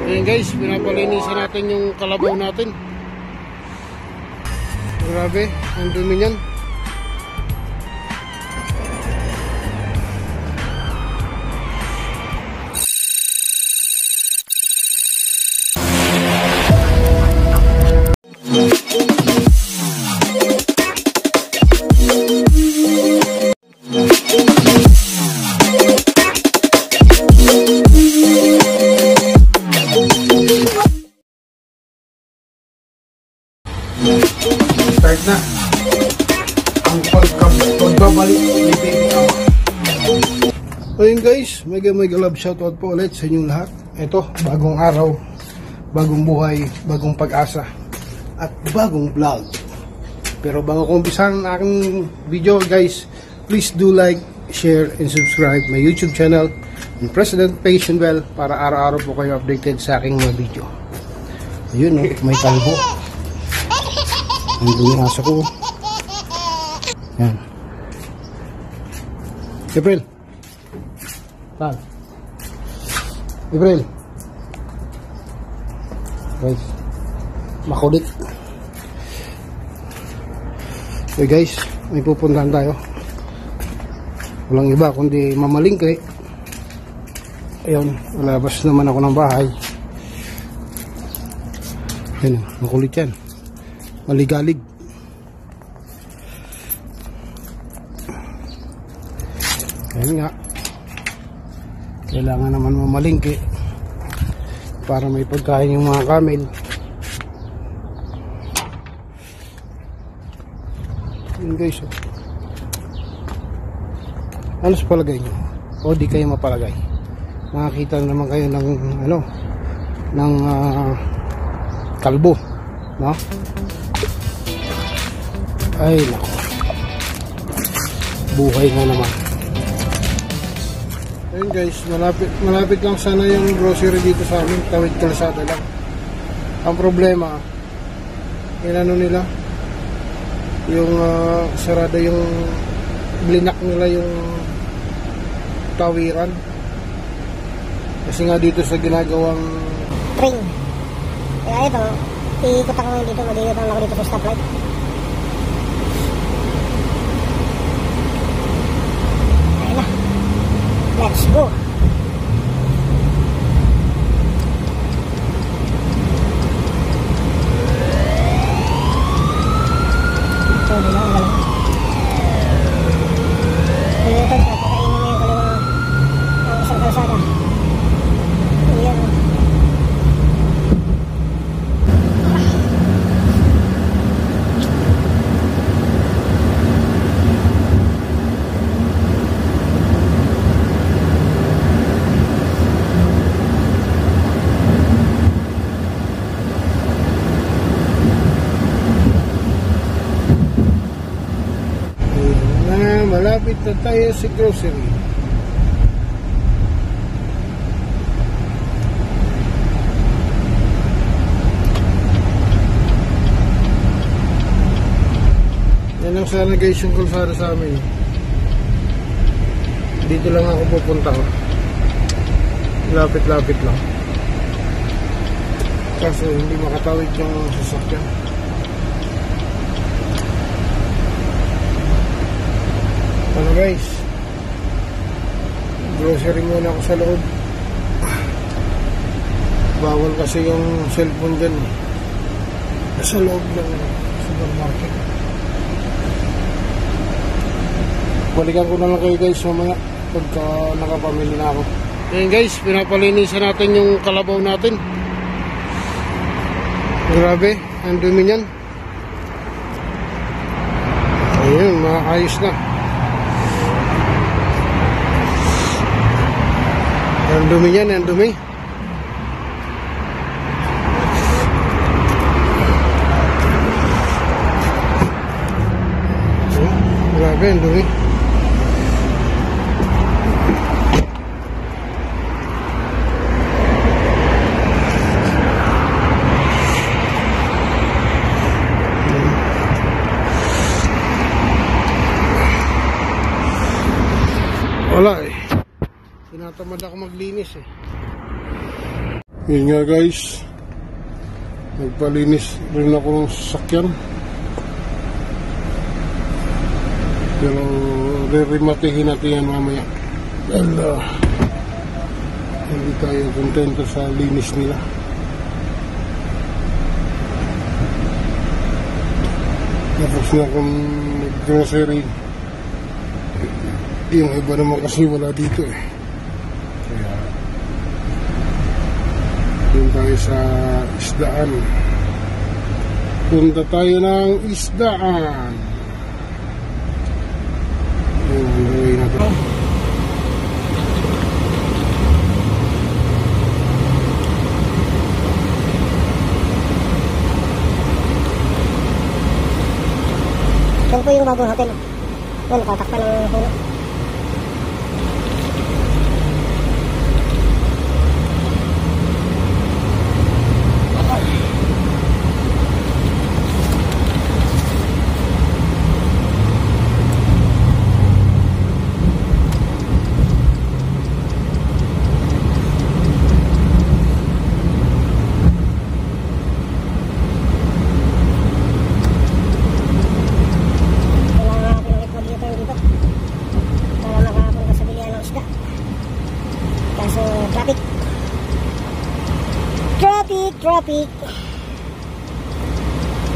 Ayan guys, pinapalinisan natin yung kalabaw natin. Grabe, ang dumi niyan. Start na ang pagbabalik ni Baby Ama. Ayun guys, mega love shoutout po ulit sa inyong lahat. Ito, bagong araw, bagong buhay, bagong pag-asa at bagong vlog. Pero bago ko umpisahan ang aking video guys, please do like, share and subscribe my YouTube channel and press the notification bell para araw-araw po kayo updated sa aking mga video. Ayun, may kalbo. Ang dumi asa ko. Yan. April. Tal. April. Guys. Makulit. Okay guys, may pupuntahan tayo. Walang iba kundi mamalingke. Ayun, lalabas naman ako ng bahay. Yan, makulit yan. Maligalig. Ayun nga. Kailangan naman mamalingki para may pagkain yung mga camel. Yun guys. Ano sa palagay nyo? O di kayo mapalagay? Makakita naman kayo ng ano, ng kalbo, no? Ay nako, buhay nga naman. Ayun guys, malapit lang sana yung grocery dito sa amin, tawid kalsada lang. Ang problema, inano nila yung sarada yung blinak nila yung tawiran kasi nga dito sa ginagawang train. Kaya ito, iikot ako ngayon dito, mag-iikot lang ako dito sa stoplight. Let's go. Ito nila ang galing. Pilitan ka, pakainin mo yung kaliwa ang isang kalsada. Ayan. Malapit na tayo sa grocery. Yan lang sana guys yung kalsada sa amin. Dito lang ako pupunta. Lapit-lapit lang. Kasi hindi makatawid yung sasakyan. Ano guys, grocery muna ako sa loob. Bawal kasi yung cellphone dyan sa loob ng supermarket. Balikan ko na lang kayo guys mamaya pagka nakapamili na ako. Ayan guys, pinapalinisan natin yung kalabaw natin. Grabe, ang dumi niyan. Ayun, maayos na. Ang dumi yan, ang dumi. Grabe, ang dumi. Wala eh. Tinatamad ako maglinis eh. Yun nga guys, nagpalinis rin ako ng sasakyan, pero re-rematihin natin yan mamaya dahil hindi tayo kontento sa linis nila. Tapos na akong grocery, yung iba naman kasi wala dito eh. Kaya doon tayo sa isdaan. Punta tayo ng isdaan. Yung gawin natin. Yan po yung bagong hotel. Yan, nakatakpan ng puno. Traffic.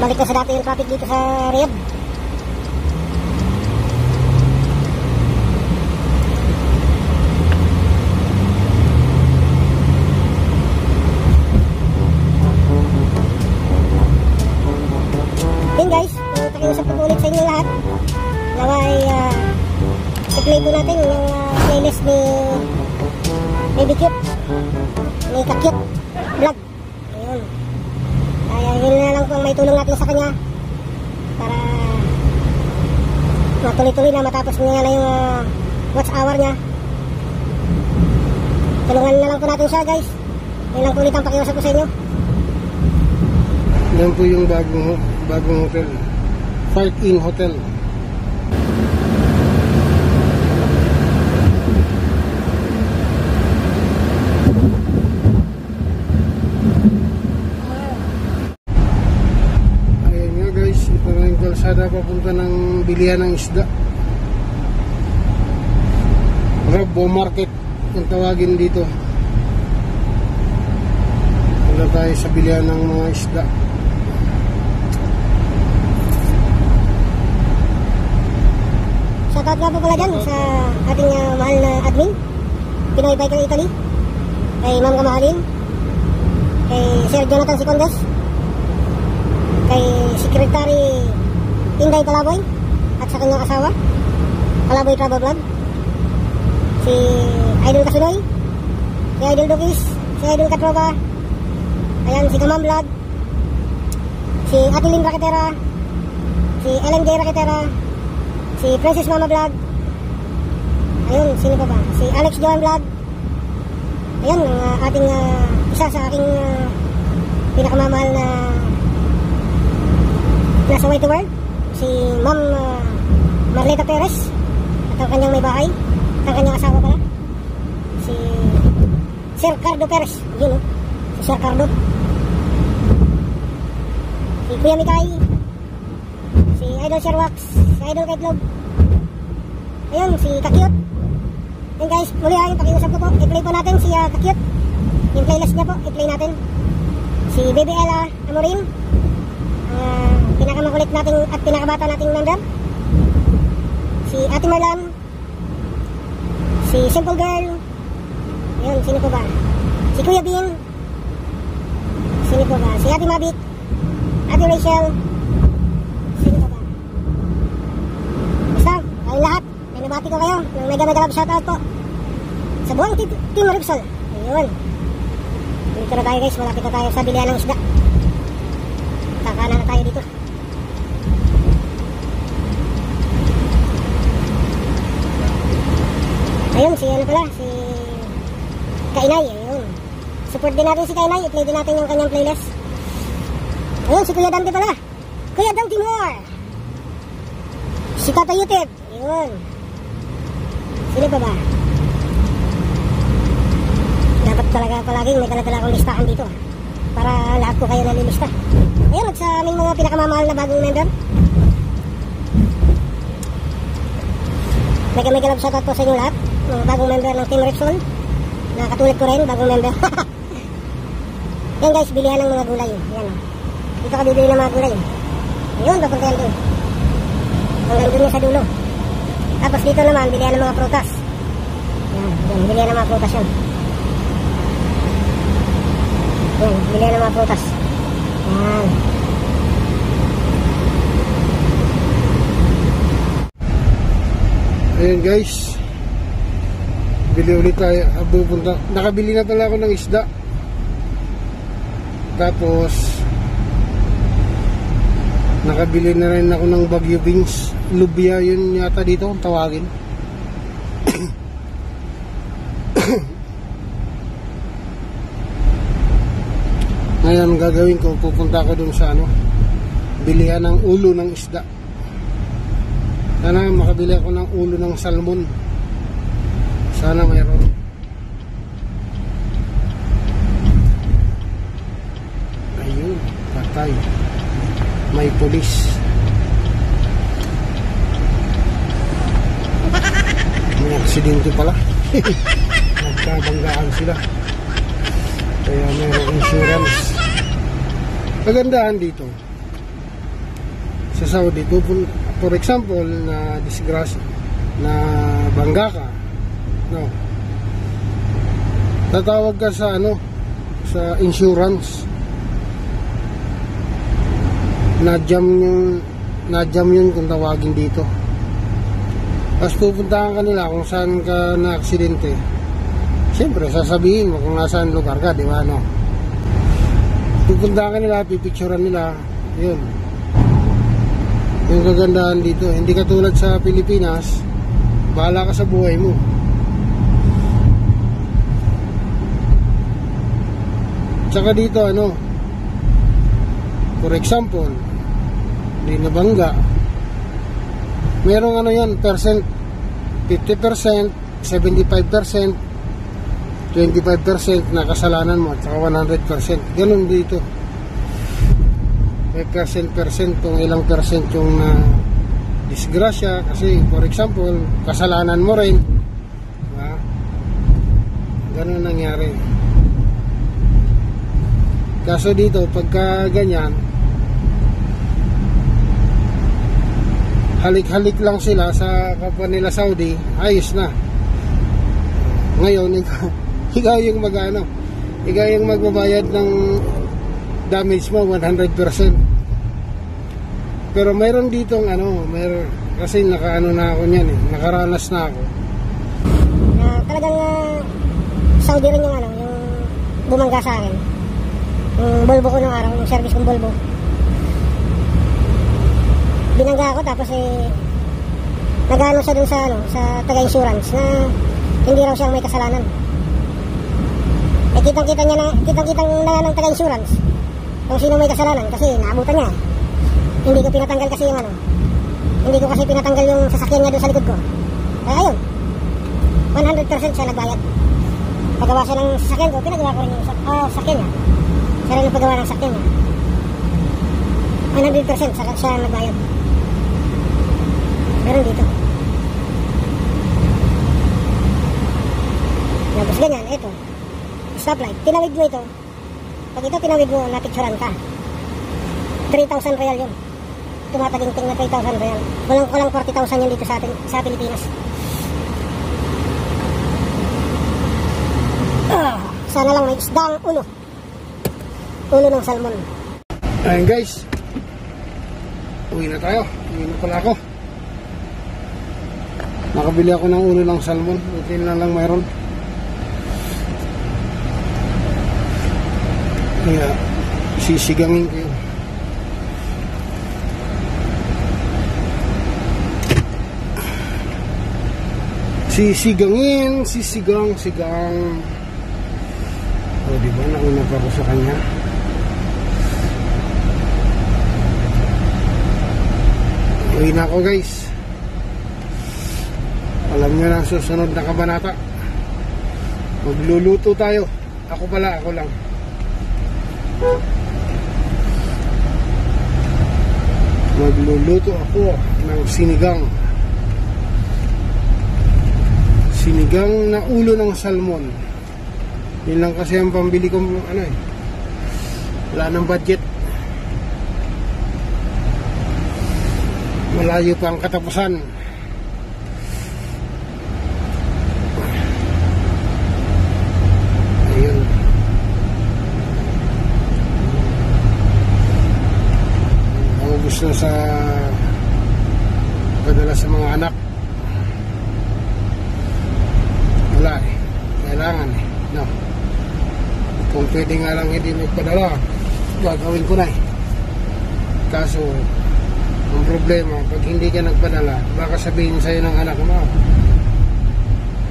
Balik na sa dati yung traffic dito sa Riyadh. Yun guys, pakiusap ko ulit sa inyo lahat. Naway i-play po natin yung playlist ni Baby Cute, ni Kakyut Vlog. Yun na lang po ang may tulong natin sa kanya para matuloy-tuloy na matapos niya na yung watch hour niya. Tulungan na lang po natin siya guys. Yun lang po ulit ang pakiusap ko sa inyo. Yan po yung bagong hotel, Park-In Hotel. Kalsada papunta ng bilihan ng isda. Rabo Market ang tawagin dito. Wala tayo sa bilihan ng mga isda. Shoutout nga po pala dyan sa ating mahal na admin, Pinoy Biker Italy, kay Ma'am Kamahalin, kay Sir Jonathan Sicondes, kay Secretary Inday Palaboy at sa kanyang asawa Palaboy Travel Vlog, si Idol Kasunoy, si Idol Dukis, si Idol Katropa, ayan si Kamam Vlog, si Atilin Raketera, si LMJ Raketera, si Princess Mama Vlog, ayun sino pa ba, si Alex Joan Vlog, ayan ang ating isa sa aking pinakamamahal na nasa White World, si Ma'am Marleta Perez at ang kanyang may bahay at ang kanyang asawa pala, si Sir Cardo Perez, yun si Sir Cardo, si Kuya Mikay, si Idol Sir Wax, si Idol Kaitlog, ayun si Kakyut. Yun guys, muli yung pakiusap ko po, i-play po natin si Kakyut, yung playlist niya po, i-play natin si Baby Ella Amorin, pinakamakulit nating at pinakabata nating member, si Ate Marlan, si Simple Girl, yun, sino po ba, si Kuya Bean, sino po ba, si Ate Mabit, Ate Rachel, sino po ba, basta, kayong lahat, may nabati ko kayo ng mega love shoutout po sa buong Team Ripsol. Ayun, dito na tayo guys, malapit na tayo sa bilihan ng isda, kakana na tayo dito. Ayun, si ano pala, si Kainay, ayun. Support din natin si Kainay, i-play din natin yung kanyang playlist. Ayun, si Kuya Dante pala. Kuya Dante Moore. Si Tata YouTube, ayun. Sino pa ba? Dapat talaga palaging may dala-dala akong listahan dito para lahat ko kayo nalilista. Ayun, at sa aming mga pinakamamahal na bagong member, may galab shoutout po sa inyo lahat, mga bagong member ng Team Rexon na katulad ko rin, bagong member. Yan guys, bilihan ng mga gulay. Yan, dito ka bibili ng mga gulay. Ayun, papuntayan doon hanggang doon sa dulo. Tapos dito naman, bilihan ng mga prutas. Yan, bilihan ng mga prutas yan. Yan, bilihan ng mga prutas. Yan. Ayan guys, bili ulit tayo. Nakabili na pala ako ng isda. Tapos nakabili na rin ako ng Baguio beans. Lubia yun yata dito kung tawagin. Ngayon gagawin ko, pupunta ako dun sa bilihan ng ulo ng isda. Sana makabili ako ng ulo ng salmon. Sana mayroon. Ayun, patay. May pulis. May aksidente pala. Nagkabanggaan sila. Kaya mayroong insurance. Kagandahan dito sa Saudi, for example, na disgrasya, na bangga ka, no, tatawag ka sa sa insurance. Na-jam yun kung tawagin dito. Tapos pupuntahan ka nila kung saan ka na-aksidente. Siyempre, sasabihin mo kung nasaan lugar ka, di ba, no? Pupuntahan ka nila, pipicturean nila, yun. Yung kagandahan dito, hindi katulad sa Pilipinas, bahala ka sa buhay mo. Tsaka dito, for example, hindi nabangga, merong yan, percent, 50%, 75%, 25% na kasalanan mo, at saka 100%. Ganun dito. May percent kung ilang percent yung disgrasya. Kasi, for example, kasalanan mo rin. Diba? Ganun nangyari. Kaso dito, pagka ganyan, halik-halik lang sila sa kapwa nila Saudi, ayos na. Ngayon, ikaw yung ikaw yung magbabayad ng damage mo 100%. Pero mayroon ditong kasi na ako niyan nakaranas na ako. Talagang Saudi rin yung yung bumangga sa akin. Yung Volvo ko nung araw, yung service kong Volvo. Binangga ako tapos nag-ano siya dun sa taga-insurance na hindi raw siyang may kasalanan. Kitang-kita na ng taga-insurance kung sino may kasalanan kasi naabutan niya. Hindi ko pinatanggal kasi hindi ko kasi pinatanggal yung sasakyan niya doon sa likod ko. Kaya ayun, 100% siya nagbayad. Paggawa siya ng sasakyan ko, pinagawa ko rin yung sasakyan niya. Siya rin ang paggawa ng sasakyan niya. 100% siya nagbayad. Meron dito. Tapos ganyan, ito. Stoplight, tinawid mo ito. Pag ito tinawid mo, napicturan ka. 3,000 real yun. Tumataginting na 3,000 real. Walang 40,000 yun dito sa Pilipinas. Sana lang may isdang ulo. Ulo ng salmon. Ayun guys, uwi na tayo. Uwi na pala ako. Nakabili ako ng ulo ng salmon. Buti na lang mayroon. Kaya sisigangin ko yun. Sigang. O diba, nauna pa ako sa kanya. Uwi na ako guys. Alam nyo na susunod na kabanata. Magluluto tayo. Ako lang. Magluluto ako ng sinigang na ulo ng salmon. Yun lang kasi ang pambili kong wala nang budget, malayo pa ang katapusan. Ayun, naubos na sa padala sa mga anak. Wala kailangan no. Kung pwede nga lang hindi magpadala, gagawin ko na kaso ang problema, pag hindi ka nagpadala, baka sabihin sa'yo ng anak mo,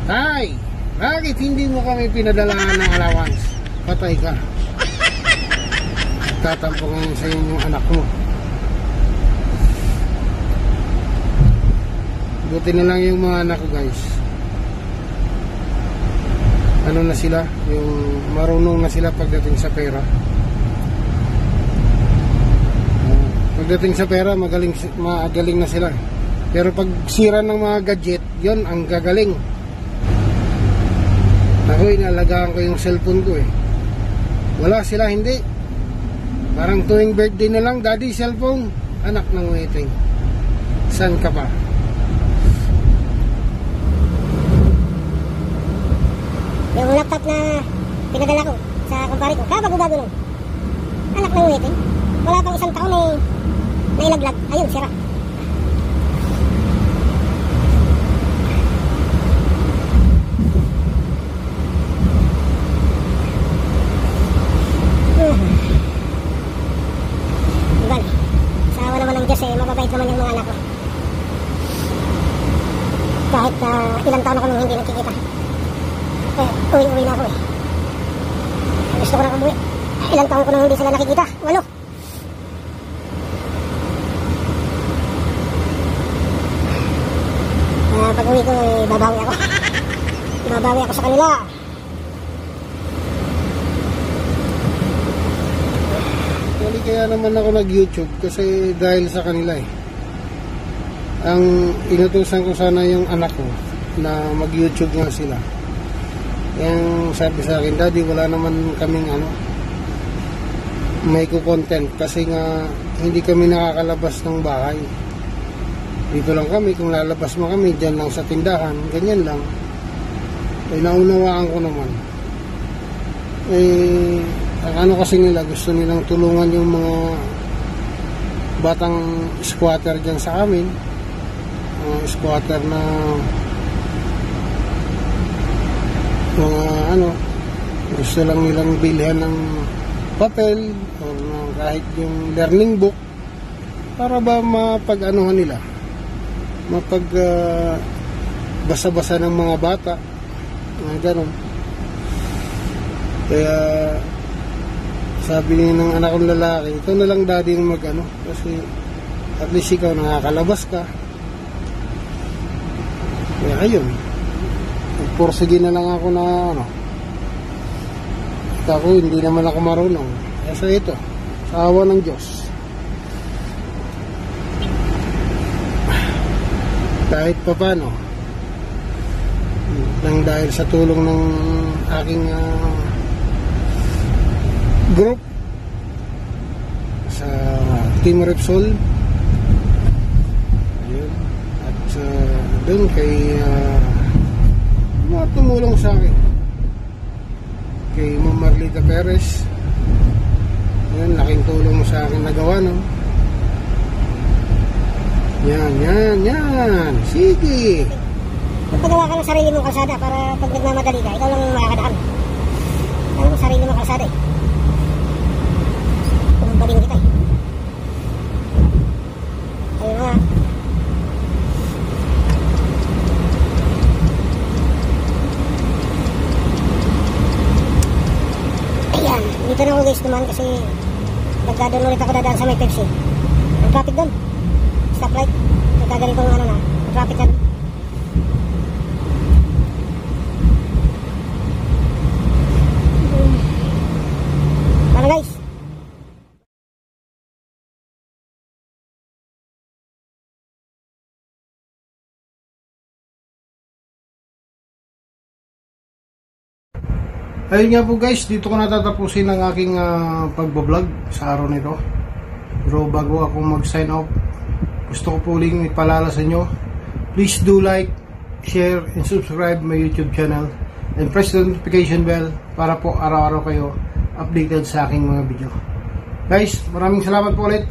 "Tay, bakit hindi mo kami pinadalaan ng allowance?" Patay ka. Tatampo ngayon sa'yo yung anak mo. Buti na lang yung mga anak ko, guys, ano na sila, yung marunong na sila pagdating sa pera. Pagdating sa pera, magaling na sila. Pero pag sira ng mga gadget, yon ang gagaling. Ako, inalagaan ko yung cellphone ko Wala sila, hindi. Parang tuwing birthday na lang, "Daddy, cellphone." Anak ng waiting. Saan ka pa? Yung laptop na pinadala ko sa kumpare ko, kabago-bago nun. Anak ng waiting. Wala pang isang taon nailaglag. Ayun, sira. Iban, sawa naman ng Diyos mababait naman yung mga anak ko. Kahit ilang taon ako nung hindi nagkikita. Uwi na ako Gusto ko na umuwi. Ilang taon ko nung hindi sila nakikita. 8. Pag uwi ko, babawi ako. Babawi ako sa kanila. Actually, kaya naman ako nag-YouTube kasi dahil sa kanila Ang inutusan ko sana yung anak ko na mag-YouTube nga sila. Yung sabi sa akin, "Daddy, wala naman kaming may content kasi nga hindi kami nakakalabas ng bahay. Dito lang kami, kung lalabas mo kami, dyan lang sa tindahan, ganyan lang." Naunawaan ko naman. Ang kasi nila, gusto nilang tulungan yung mga batang squatter dyan sa amin. Squatter na mga gusto lang nilang bilhan ng papel o kahit yung learning book para ba mapag-anuhan nila, basa-basa ng mga bata, ganun. Kaya sabi ng anak kong lalaki, "Ikaw na lang, Daddy, yung kasi at least ikaw nakakalabas ka." Kaya ayun, nagpursige na lang ako na ako, hindi naman ako marunong. Kasi ito, sa awa ng Diyos, kahit papano, nang dahil sa tulong ng aking group sa Team Repsol, ayun, at doon kay mga tumulong sa akin, kay Ma'am Marlita Perez, yan, laking tulong sa akin nagawa yan, sige. Magpagawa ka ng sarili mong kalsada para pag nagmamadali ka, ikaw lang makakadaan. Alam mo, sarili mong kalsada Tumbaling kita Ayun nga. Ayan, dito na ako guys naman kasi nagdadaan ulit ako dadaan sa may Pepsi. Ang traffic doon, stoplight, nagkaganitong traffic yan. guys. Ayun nga po guys, dito ko natatapusin ang aking pagbablog sa araw nito. Pero bago ako mag-sign off, gusto ko po uling ipaalala sa inyo, please do like, share, and subscribe my YouTube channel and press the notification bell para po araw-araw kayo updated sa aking mga video. Guys, maraming salamat po ulit.